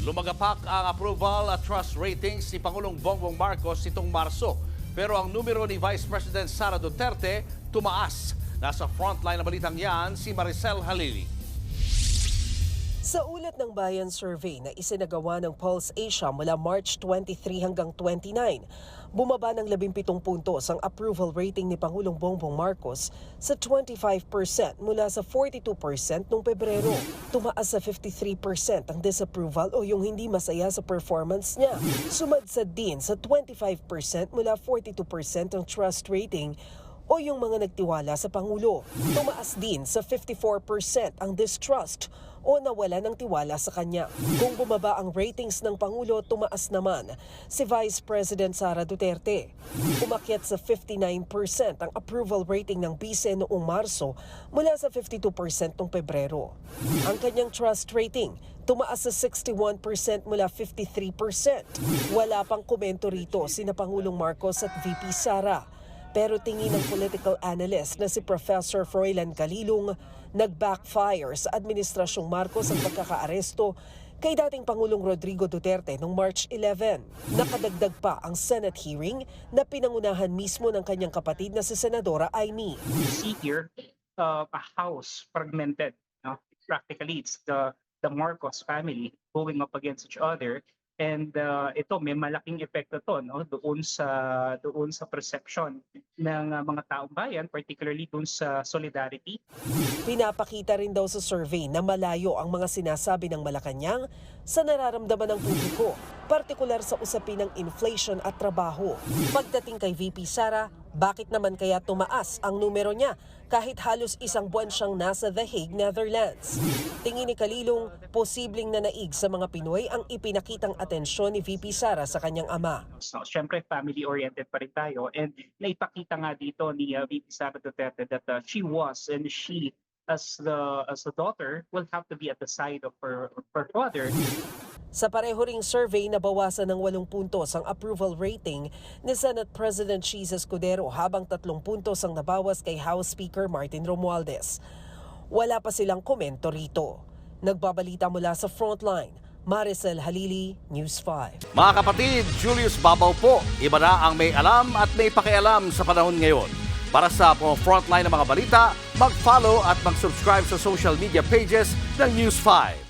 Lumagapak ang approval at trust ratings ni Pangulong Bongbong Marcos nitong Marso. Pero ang numero ni Vice President Sara Duterte tumaas. Nasa frontline na balitang yan si Maricel Halili. Sa ulat ng Bayan Survey na isinagawa ng Pulse Asia mula March 23 hanggang 29, bumaba ng 17 puntos ang approval rating ni Pangulong Bongbong Marcos sa 25% mula sa 42% noong Pebrero. Tumaas sa 53% ang disapproval o yung hindi masaya sa performance niya. Sumadsad din sa 25% mula 42% ang trust rating o yung mga nagtiwala sa Pangulo. Tumaas din sa 54% ang distrust o nawala ng tiwala sa kanya. Kung bumaba ang ratings ng Pangulo, tumaas naman si Vice President Sara Duterte. Umakyat sa 59% ang approval rating ng Bise noong Marso mula sa 52% noong Pebrero. Ang kanyang trust rating tumaas sa 61% mula 53%. Wala pang komento rito sina Pangulong Marcos at VP Sara. Pero tingin ng political analyst na si Professor Froilan Calilong, nag-backfire sa Administrasyong Marcos ang pagkakaaresto kay dating Pangulong Rodrigo Duterte noong March 11. Nakadagdag pa ang Senate hearing na pinangunahan mismo ng kanyang kapatid na si Senadora Aimee. You see here a house fragmented. No? Practically, it's the Marcos family going up against each other. And ito may malaking epekto to, no, doon sa perception ng mga taong bayan, particularly doon sa solidarity. Pinapakita rin daw sa survey na malayo ang mga sinasabi ng Malacanang sa nararamdaman ng publiko, partikular sa usapin ng inflation at trabaho. Pagdating kay VP Sara, bakit naman kaya tumaas ang numero niya kahit halos isang buwan siyang nasa The Hague, Netherlands? Tingin ni Calilong, posibleng nanaig sa mga Pinoy ang ipinakitang atensyon ni VP Sara sa kanyang ama. So, syempre, family-oriented pa rin tayo. And naipakita nga dito ni VP Sara Duterte that she was and she, as the daughter, will have to be at the side of her father. Sa pareho ring survey, nabawasan ng 8 puntos ang approval rating ni Senate President Cheese Escudero habang 3 puntos ang nabawas kay House Speaker Martin Romualdez. Wala pa silang komento rito. Nagbabalita mula sa Frontline, Maricel Halili, News 5. Mga kapatid, Julius Babaw po. Iba na ang may alam at may pakialam sa panahon ngayon. Para sa Frontline ng mga balita, mag-follow at mag-subscribe sa social media pages ng News 5.